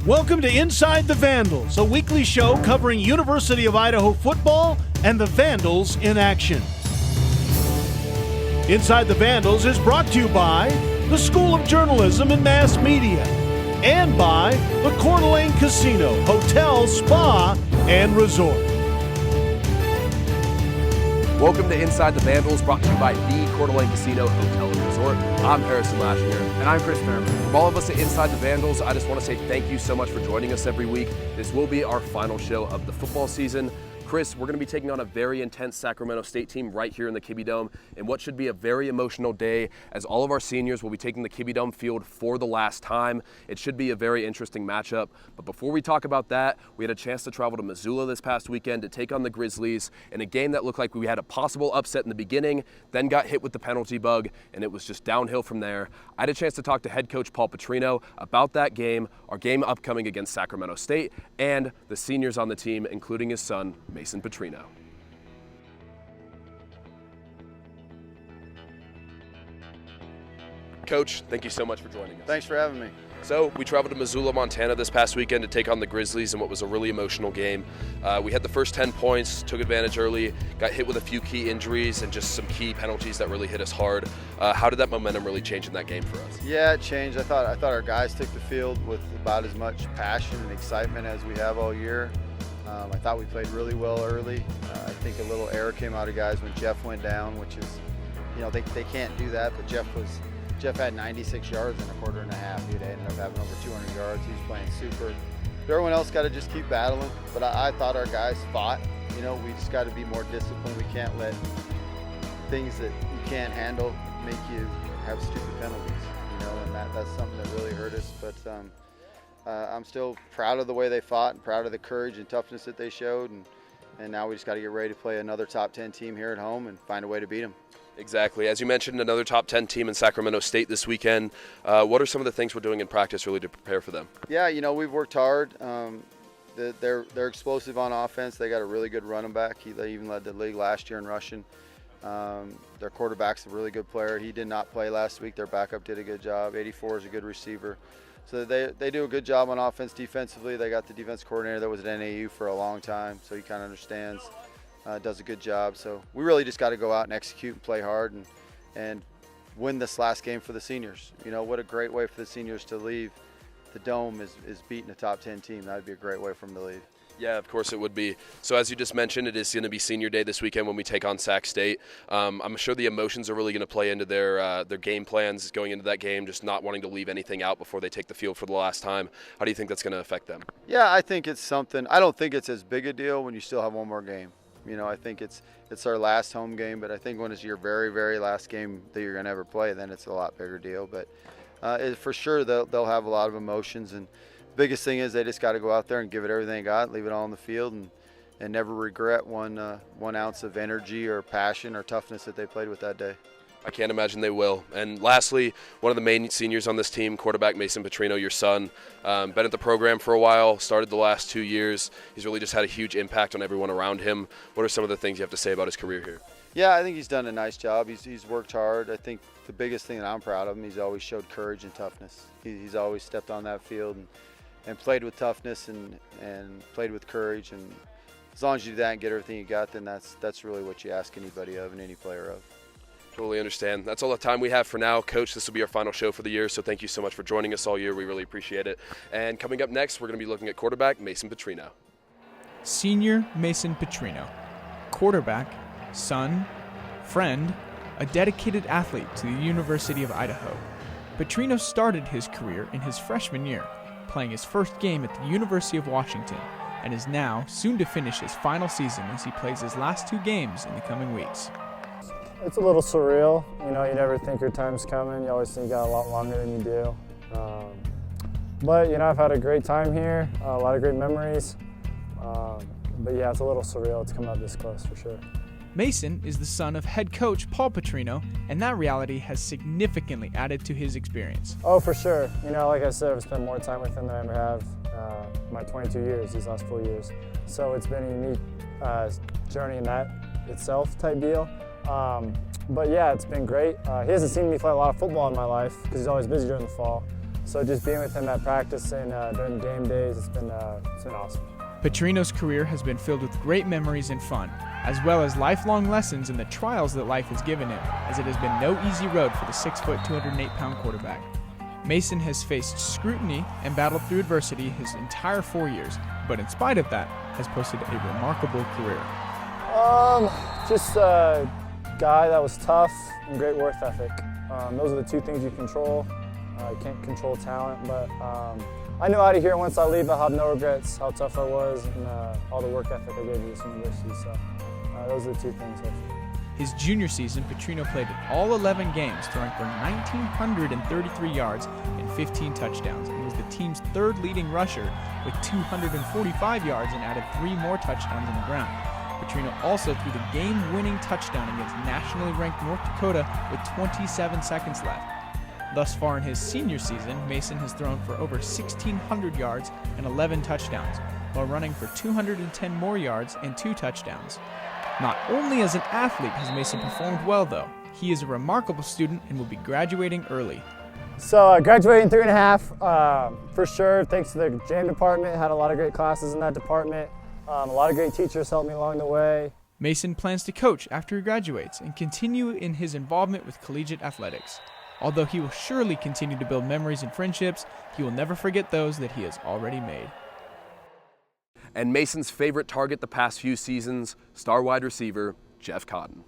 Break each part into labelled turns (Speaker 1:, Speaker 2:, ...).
Speaker 1: Welcome to Inside the Vandals, a weekly show covering University of Idaho football and the Vandals in action. Inside the Vandals is brought to you by the School of Journalism and Mass Media and by the Coeur d'Alene Casino, Hotel, Spa, and Resort.
Speaker 2: Welcome to Inside the Vandals, brought to you by the Coeur d'Alene Casino, Hotel, and Resort. I'm Harrison Lashner.
Speaker 3: And I'm Chris Thurman.
Speaker 2: From all of us at Inside the Vandals, I just want to say thank you so much for joining us every week. This will be our final show of the football season. Chris, we're going to be taking on a very intense Sacramento State team right here in the Kibbe Dome in what should be a very emotional day, as all of our seniors will be taking the Kibbe Dome field for the last time. It should be a very interesting matchup. But before we talk about that, we had a chance to travel to Missoula this past weekend to take on the Grizzlies in a game that looked like we had a possible upset in the beginning, then got hit with the penalty bug, and it was just downhill from there. I had a chance to talk to head coach Paul Petrino about that game, our game upcoming against Sacramento State, and the seniors on the team, including his son, Mason Petrino. Coach, thank you so much for joining us.
Speaker 3: Thanks for having me.
Speaker 2: So we traveled to Missoula, Montana this past weekend to take on the Grizzlies in what was a really emotional game. We had the first 10 points, took advantage early, got hit with a few key injuries and just some key penalties that really hit us hard. How did that momentum really change in that game for us?
Speaker 3: Yeah, it changed. I thought our guys took the field with about as much passion and excitement as we have all year. I thought we played really well early. I think a little error came out of guys when Jeff went down, which is, you know, they can't do that, but Jeff had 96 yards in a quarter and a half. He'd ended up having over 200 yards. He was playing super. But everyone else got to just keep battling. But I thought our guys fought. You know, we just got to be more disciplined. We can't let things that you can't handle make you have stupid penalties. You know, and that's something that really hurt us. But I'm still proud of the way they fought and proud of the courage and toughness that they showed. And now we just got to get ready to play another top 10 team here at home and find a way to beat them.
Speaker 2: Exactly. As you mentioned, another top 10 team in Sacramento State this weekend. What are some of the things we're doing in practice really to prepare for them? Yeah,
Speaker 3: you know, we've worked hard. They're explosive on offense. They got a really good running back. They even led the league last year in rushing. Their quarterback's a really good player. He did not play last week. Their backup did a good job. 84 is a good receiver. So they do a good job on offense. Defensively, they got the defense coordinator that was at NAU for a long time, so he kind of understands. Does a good job. So we really just got to go out and execute and play hard and win this last game for the seniors. You know, what a great way for the seniors to leave the Dome is beating a top 10 team. That would be a great way for them to leave.
Speaker 2: Yeah, of course it would be. So as you just mentioned, it is going to be senior day this weekend when we take on Sac State. I'm sure the emotions are really going to play into their game plans going into that game, just not wanting to leave anything out before they take the field for the last time. How do you think that's going to affect them?
Speaker 3: Yeah, I think it's something. I don't think it's as big a deal when you still have one more game. You know, I think it's our last home game, but I think when it's your very, very last game that you're going to ever play, then it's a lot bigger deal. But for sure, they'll have a lot of emotions. And the biggest thing is they just got to go out there and give it everything they got, leave it all on the field, and never regret one ounce of energy or passion or toughness that they played with that day.
Speaker 2: I can't imagine they will. And lastly, one of the main seniors on this team, quarterback Mason Petrino, your son, been at the program for a while, started the last 2 years. He's really just had a huge impact on everyone around him. What are some of the things you have to say about his career here?
Speaker 3: Yeah, I think he's done a nice job. He's worked hard. I think the biggest thing that I'm proud of him, he's always showed courage and toughness. He's always stepped on that field and played with toughness and played with courage. And as long as you do that and get everything you got, then that's really what you ask anybody of and any player of.
Speaker 2: Totally understand. That's all the time we have for now. Coach, this will be our final show for the year, so thank you so much for joining us all year. We really appreciate it. And coming up next, we're going to be looking at quarterback Mason Petrino.
Speaker 4: Senior Mason Petrino. Quarterback, son, friend, a dedicated athlete to the University of Idaho. Petrino started his career in his freshman year, playing his first game at the University of Washington, and is now soon to finish his final season as he plays his last 2 games in the coming weeks.
Speaker 5: It's a little surreal. You know, you never think your time's coming. You always think you got a lot longer than you do. But, you know, I've had a great time here, a lot of great memories. But, yeah, it's a little surreal to come out this close for sure.
Speaker 4: Mason is the son of head coach Paul Petrino, and that reality has significantly added to his experience.
Speaker 5: Oh, for sure. You know, like I said, I've spent more time with him than I ever have my 22 years, these last 4 years. So it's been a unique journey in that itself type deal. But yeah, it's been great. He hasn't seen me play a lot of football in my life because he's always busy during the fall. So just being with him at practice and during the game days, it's been awesome.
Speaker 4: Petrino's career has been filled with great memories and fun, as well as lifelong lessons in the trials that life has given him, as it has been no easy road for the 6', 208-pound quarterback. Mason has faced scrutiny and battled through adversity his entire 4 years, but in spite of that, has posted a remarkable career.
Speaker 5: Just a guy that was tough and great work ethic. Those are the two things you control. You can't control talent, but I knew out of here once I leave, I'll have no regrets how tough I was and all the work ethic I gave to this university. So those are the two things.
Speaker 4: His junior season, Petrino played in all 11 games, throwing for 1,933 yards and 15 touchdowns, and was the team's third leading rusher with 245 yards and added 3 more touchdowns on the ground. Petrino also threw the game-winning touchdown against nationally ranked North Dakota with 27 seconds left. Thus far in his senior season, Mason has thrown for over 1,600 yards and 11 touchdowns, while running for 210 more yards and 2 touchdowns. Not only as an athlete has Mason performed well, though. He is a remarkable student and will be graduating early.
Speaker 5: So graduating 3.5, for sure, thanks to the JAM department. Had a lot of great classes in that department. A lot of great teachers helped me along the way.
Speaker 4: Mason plans to coach after he graduates and continue in his involvement with collegiate athletics. Although he will surely continue to build memories and friendships, he will never forget those that he has already made.
Speaker 2: And Mason's favorite target the past few seasons, star wide receiver Jeff Cotton.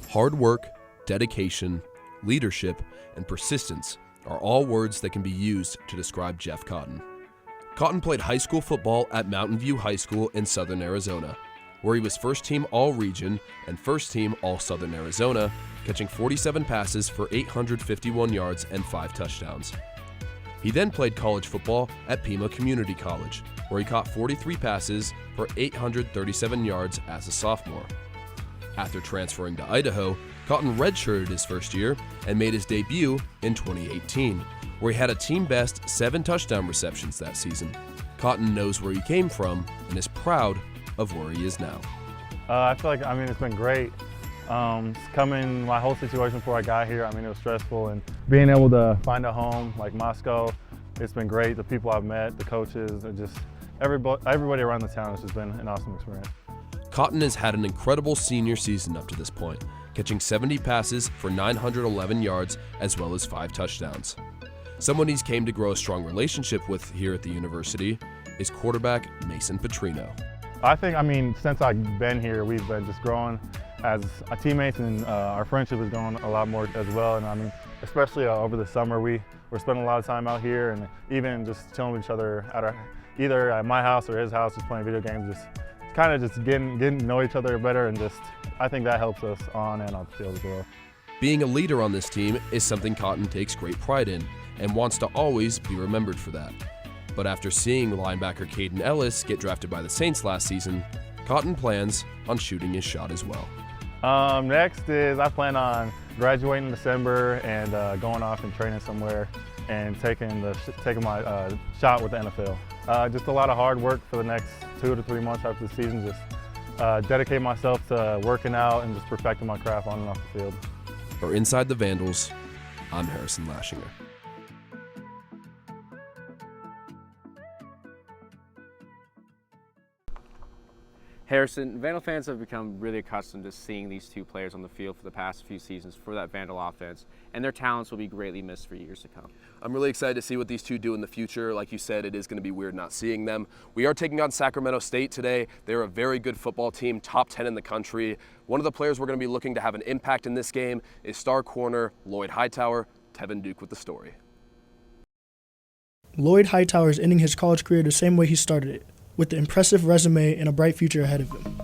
Speaker 2: Hard work, dedication, leadership, and persistence are all words that can be used to describe Jeff Cotton. Cotton played high school football at Mountain View High School in Southern Arizona, where he was first team All-Region and first team All-Southern Arizona, catching 47 passes for 851 yards and 5 touchdowns. He then played college football at Pima Community College, where he caught 43 passes for 837 yards as a sophomore. After transferring to Idaho, Cotton redshirted his first year and made his debut in 2018, where he had a team-best 7 touchdown receptions that season. Cotton knows where he came from and is proud of where he is now.
Speaker 6: I feel like, it's been great. My whole situation before I got here, it was stressful, and being able to find a home like Moscow, it's been great. The people I've met, the coaches, and just everybody around the town, it's just been an awesome experience.
Speaker 2: Cotton has had an incredible senior season up to this point, catching 70 passes for 911 yards as well as 5 touchdowns. Someone he's came to grow a strong relationship with here at the university is quarterback Mason Petrino.
Speaker 6: I think, since I've been here, we've been just growing as teammates, and our friendship is going a lot more as well. And especially over the summer, we're spending a lot of time out here, and even just chilling with each other either at my house or his house, just playing video games, just getting to know each other better, and I think that helps us on and off the field as well.
Speaker 2: Being a leader on this team is something Cotton takes great pride in and wants to always be remembered for that. But after seeing linebacker Caden Ellis get drafted by the Saints last season, Cotton plans on shooting his shot as well.
Speaker 6: Next is I plan on graduating in December and going off and training somewhere and taking my shot with the NFL. Just a lot of hard work for the next 2 to 3 months after the season. Just dedicate myself to working out and just perfecting my craft on and off the field.
Speaker 2: For Inside the Vandals, I'm Harrison Lashinger.
Speaker 7: Harrison, Vandal fans have become really accustomed to seeing these two players on the field for the past few seasons for that Vandal offense, and their talents will be greatly missed for years to come.
Speaker 2: I'm really excited to see what these two do in the future. Like you said, it is going to be weird not seeing them. We are taking on Sacramento State today. They're a very good football team, top 10 in the country. One of the players we're going to be looking to have an impact in this game is star corner Lloyd Hightower. Tevin Duke with the story.
Speaker 8: Lloyd Hightower is ending his college career the same way he started it, with an impressive resume and a bright future ahead of him.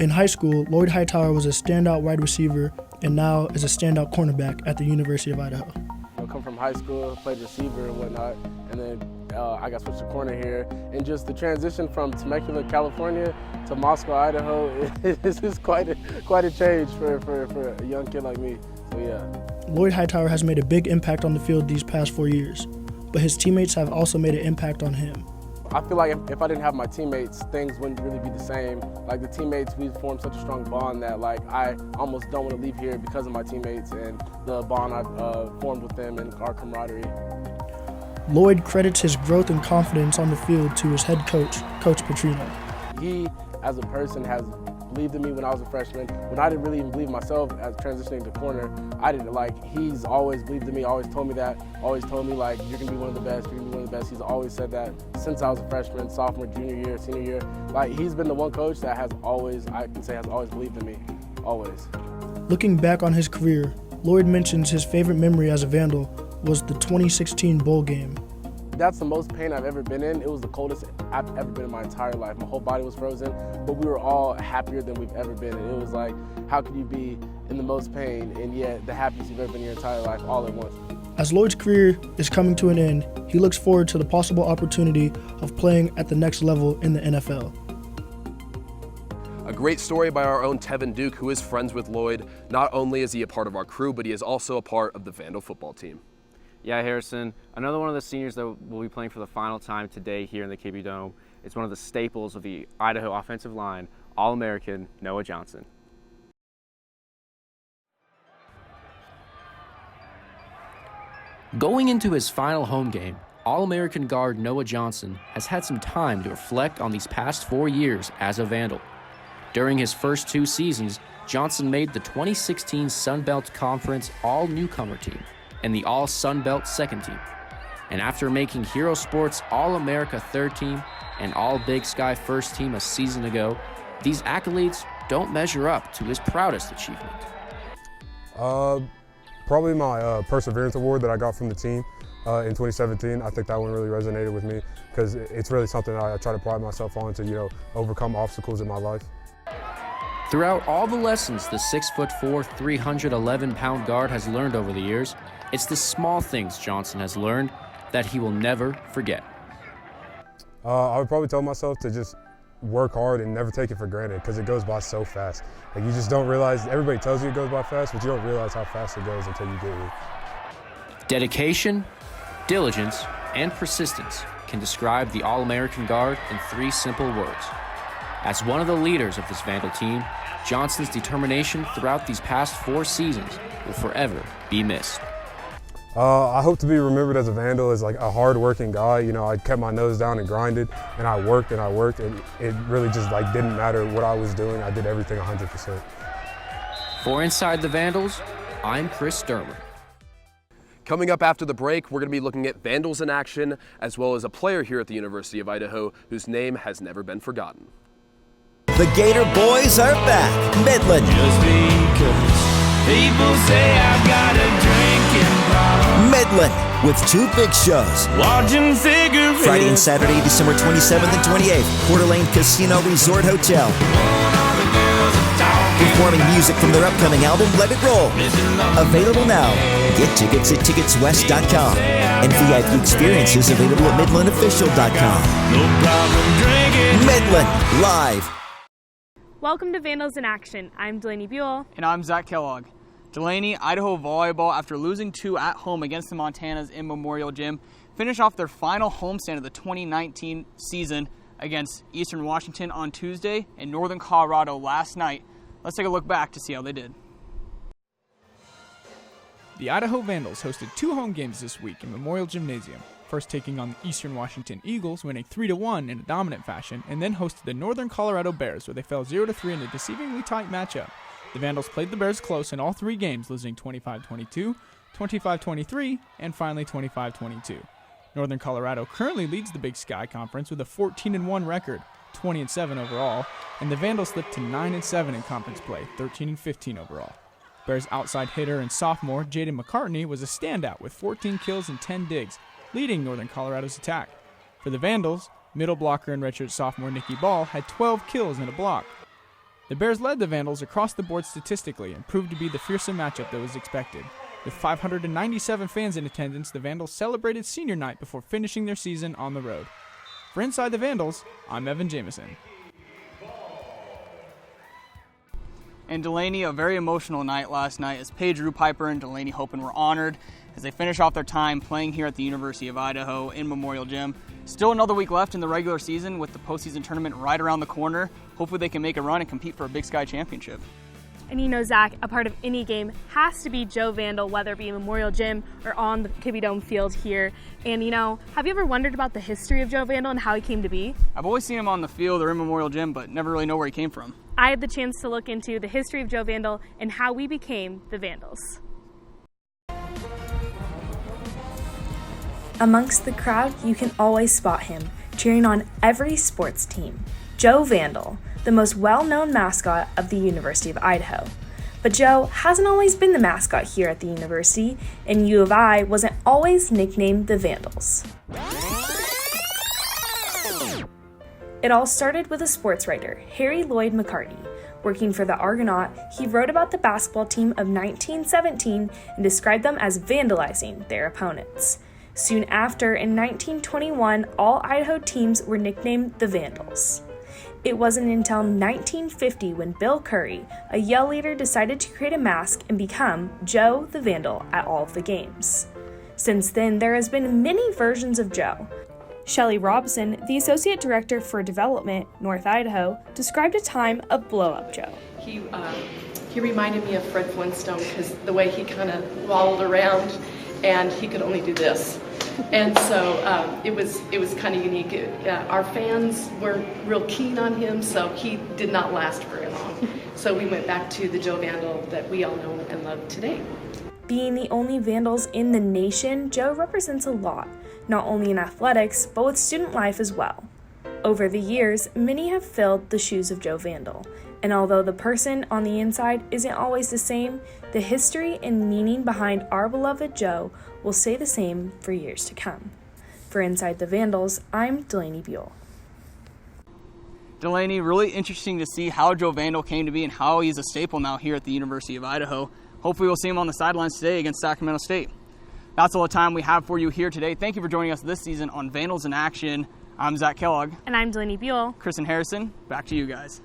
Speaker 8: In high school, Lloyd Hightower was a standout wide receiver and now is a standout cornerback at the University of Idaho.
Speaker 9: I come from high school, played receiver and whatnot, and then I got switched to corner here. And just the transition from Temecula, California to Moscow, Idaho, is just quite a change for a young kid like me. So yeah.
Speaker 8: Lloyd Hightower has made a big impact on the field these past 4 years, but his teammates have also made an impact on him.
Speaker 9: I feel like if I didn't have my teammates, things wouldn't really be the same. Like the teammates, we formed such a strong bond that like I almost don't want to leave here because of my teammates and the bond I've formed with them and our camaraderie.
Speaker 8: Lloyd credits his growth and confidence on the field to his head coach, Coach Petrino.
Speaker 9: He, as a person, has believed in me when I was a freshman. When I didn't really even believe myself as transitioning to corner, I didn't he's always believed in me, always told me that, always told me like, you're gonna be one of the best, you're gonna be one of the best. He's always said that since I was a freshman, sophomore, junior year, senior year. Like, he's been the one coach that has always, I can say, has always believed in me, always.
Speaker 8: Looking back on his career, Lloyd mentions his favorite memory as a Vandal was the 2016 bowl game.
Speaker 9: That's the most pain I've ever been in. It was the coldest I've ever been in my entire life. My whole body was frozen, but we were all happier than we've ever been. And it was like, how could you be in the most pain and yet the happiest you've ever been in your entire life all at once?
Speaker 8: As Lloyd's career is coming to an end, he looks forward to the possible opportunity of playing at the next level in the NFL.
Speaker 2: A great story by our own Tevin Duke, who is friends with Lloyd. Not only is he a part of our crew, but he is also a part of the Vandal football team.
Speaker 7: Yeah, Harrison, another one of the seniors that will be playing for the final time today here in the KB Dome. It's one of the staples of the Idaho offensive line, All-American Noah Johnson.
Speaker 10: Going into his final home game, All-American guard Noah Johnson has had some time to reflect on these past 4 years as a Vandal. During his first 2 seasons, Johnson made the 2016 Sun Belt Conference All-Newcomer team and the All-Sun Belt second team. And after making Hero Sports All-America third team and All-Big Sky first team a season ago, these accolades don't measure up to his proudest achievement.
Speaker 11: Probably my Perseverance Award that I got from the team in 2017. I think that one really resonated with me because it's really something I try to pride myself on to, overcome obstacles in my life.
Speaker 10: Throughout all the lessons the 6'4", 311-pound guard has learned over the years, it's the small things Johnson has learned that he will never forget.
Speaker 11: I would probably tell myself to just work hard and never take it for granted because it goes by so fast. Like, you just don't realize, everybody tells you it goes by fast, but you don't realize how fast it goes until you get here.
Speaker 10: Dedication, diligence, and persistence can describe the All-American guard in 3 simple words. As one of the leaders of this Vandal team, Johnson's determination throughout these past 4 seasons will forever be missed.
Speaker 11: I hope to be remembered as a Vandal as like a hard-working guy. I kept my nose down and grinded, and I worked, and it really just didn't matter what I was doing. I did everything 100%.
Speaker 10: For Inside the Vandals, I'm Chris Dermer.
Speaker 2: Coming up after the break, we're going to be looking at Vandals in action, as well as a player here at the University of Idaho whose name has never been forgotten.
Speaker 12: The Gator boys are back. Midland.
Speaker 13: Just because people say I've got a drinking problem.
Speaker 12: Midland with 2 big shows.
Speaker 13: Watching cigarettes.
Speaker 12: Friday and Saturday, December 27th and 28th. Coeur d'Alene Casino Resort Hotel. Performing music from their upcoming album, Let It Roll. Available now. Get tickets at ticketswest.com. And VIP experiences available at midlandofficial.com.
Speaker 13: No problem drinking.
Speaker 12: Midland Live.
Speaker 14: Welcome to Vandals in Action. I'm Delaney Buell.
Speaker 15: And I'm Zach Kellogg. Delaney, Idaho Volleyball, after losing 2 at home against the Montanas in Memorial Gym, finished off their final homestand of the 2019 season against Eastern Washington on Tuesday and Northern Colorado last night. Let's take a look back to see how they did.
Speaker 4: The Idaho Vandals hosted 2 home games this week in Memorial Gymnasium, first taking on the Eastern Washington Eagles, winning 3-1 in a dominant fashion, and then hosted the Northern Colorado Bears, where they fell 0-3 in a deceivingly tight matchup. The Vandals played the Bears close in all 3 games, losing 25-22, 25-23, and finally 25-22. Northern Colorado currently leads the Big Sky Conference with a 14-1 record, 20-7 overall, and the Vandals slipped to 9-7 in conference play, 13-15 overall. Bears outside hitter and sophomore Jaden McCartney was a standout with 14 kills and 10 digs, leading Northern Colorado's attack. For the Vandals, middle blocker and redshirt sophomore Nikki Ball had 12 kills and a block. The Bears led the Vandals across the board statistically and proved to be the fearsome matchup that was expected. With 597 fans in attendance, the Vandals celebrated senior night before finishing their season on the road. For Inside the Vandals, I'm Evan Jamison.
Speaker 15: And Delaney, a very emotional night last night as Paige Piper and Delaney Hopen were honored as they finish off their time playing here at the University of Idaho in Memorial Gym. Still another week left in the regular season with the postseason tournament right around the corner. Hopefully they can make a run and compete for a Big Sky championship.
Speaker 14: And you know, Zach, a part of any game has to be Joe Vandal, whether it be Memorial Gym or on the Kibbe Dome field here. And you know, have you ever wondered about the history of Joe Vandal and how he came to be?
Speaker 15: I've always seen him on the field or in Memorial Gym, but never really know where he came from.
Speaker 14: I had the chance to look into the history of Joe Vandal and how we became the Vandals.
Speaker 16: Amongst the crowd, you can always spot him, cheering on every sports team. Joe Vandal, the most well-known mascot of the University of Idaho. But Joe hasn't always been the mascot here at the university, and U of I wasn't always nicknamed the Vandals. It all started with a sports writer, Lloyd McCartney. Working for the Argonaut, he wrote about the basketball team of 1917 and described them as vandalizing their opponents. Soon after, in 1921, all Idaho teams were nicknamed the Vandals. It wasn't until 1950 when Bill Curry, a Yale leader, decided to create a mask and become Joe the Vandal at all of the games. Since then, there has been many versions of Joe. Shelley Robson, the Associate Director for Development, North Idaho, described a time of Blow-Up Joe.
Speaker 17: He reminded me of Fred Flintstone because the way he kind of wallowed around and he could only do this. And so it was kind of unique. Our fans weren't real keen on him, so he did not last very long. So we went back to the Joe Vandal that we all know and love today.
Speaker 16: Being the only Vandals in the nation, Joe represents a lot, not only in athletics, but with student life as well. Over the years, many have filled the shoes of Joe Vandal, and although the person on the inside isn't always the same, the history and meaning behind our beloved Joe will stay the same for years to come. For Inside the Vandals, I'm Delaney Buell.
Speaker 15: Delaney, really interesting to see how Joe Vandal came to be and how he's a staple now here at the University of Idaho. Hopefully we'll see him on the sidelines today against Sacramento State. That's all the time we have for you here today. Thank you for joining us this season on Vandals in Action. I'm Zach Kellogg.
Speaker 14: And I'm Delaney Buell.
Speaker 15: Chris and Harrison, back to you guys.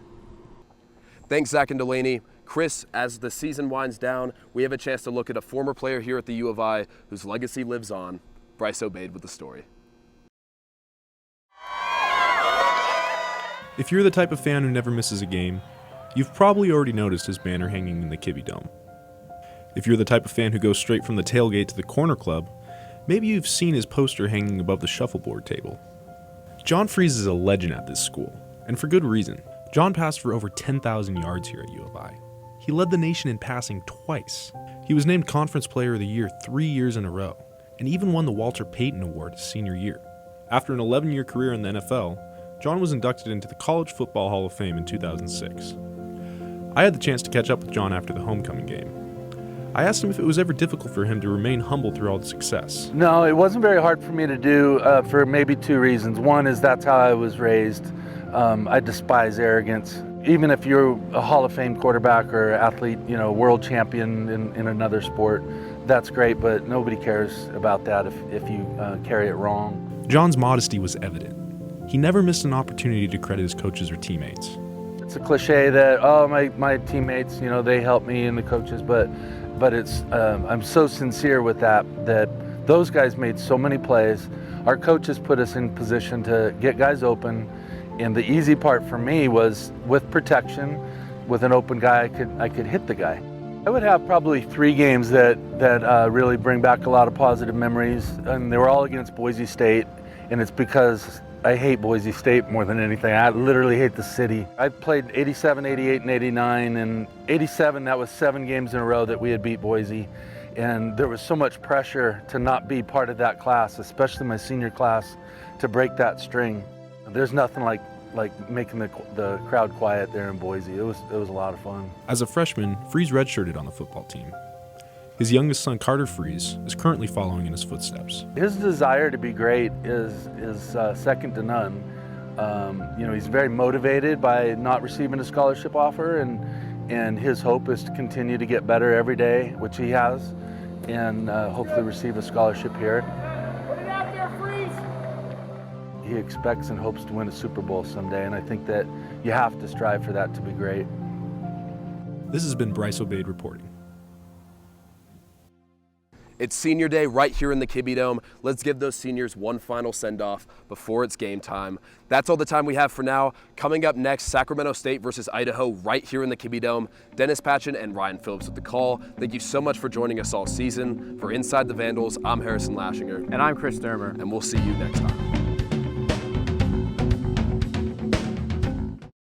Speaker 2: Thanks, Zach and Delaney. Chris, as the season winds down, we have a chance to look at a former player here at the U of I whose legacy lives on. Bryce Obeid with the story.
Speaker 18: If you're the type of fan who never misses a game, you've probably already noticed his banner hanging in the Kibbe Dome. If you're the type of fan who goes straight from the tailgate to the corner club, maybe you've seen his poster hanging above the shuffleboard table. John Freeze is a legend at this school, and for good reason. John passed for over 10,000 yards here at U of I. He led the nation in passing twice. He was named Conference Player of the Year 3 years in a row, and even won the Walter Payton Award his senior year. After an 11-year career in the NFL, John was inducted into the College Football Hall of Fame in 2006. I had the chance to catch up with John after the homecoming game. I asked him if it was ever difficult for him to remain humble through all the success.
Speaker 19: No, it wasn't very hard for me to do for maybe two reasons. One is that's how I was raised. I despise arrogance. Even if you're a Hall of Fame quarterback or athlete, world champion in another sport, that's great, but nobody cares about that if you carry it wrong.
Speaker 18: John's modesty was evident. He never missed an opportunity to credit his coaches or teammates.
Speaker 19: It's a cliche that, my teammates, they help me and the coaches, but it's, I'm so sincere with that those guys made so many plays. Our coaches put us in position to get guys open, and the easy part for me was with protection, with an open guy, I could hit the guy. I would have probably 3 games that really bring back a lot of positive memories, and they were all against Boise State, and it's because I hate Boise State more than anything. I literally hate the city. I played 87, 88, and 89, and 87, that was 7 games in a row that we had beat Boise, and there was so much pressure to not be part of that class, especially my senior class, to break that string. There's nothing like making the crowd quiet there in Boise. It was a lot of fun. As
Speaker 18: a freshman, Freeze redshirted on the football team. His youngest son, Carter Freeze, is currently following in his footsteps.
Speaker 19: His desire to be great is second to none. He's very motivated by not receiving a scholarship offer, and his hope is to continue to get better every day, which he has, and hopefully receive a scholarship here. He expects and hopes to win a Super Bowl someday, and I think that you have to strive for that to be great.
Speaker 18: This has been Bryce Obeid reporting.
Speaker 2: It's senior day right here in the Kibby Dome. Let's give those seniors one final send-off before it's game time. That's all the time we have for now. Coming up next, Sacramento State versus Idaho right here in the Kibby Dome. Dennis Patchen and Ryan Phillips with the call. Thank you so much for joining us all season. For Inside the Vandals, I'm Harrison Lashinger.
Speaker 7: And I'm Chris Dermer.
Speaker 2: And we'll see you next time.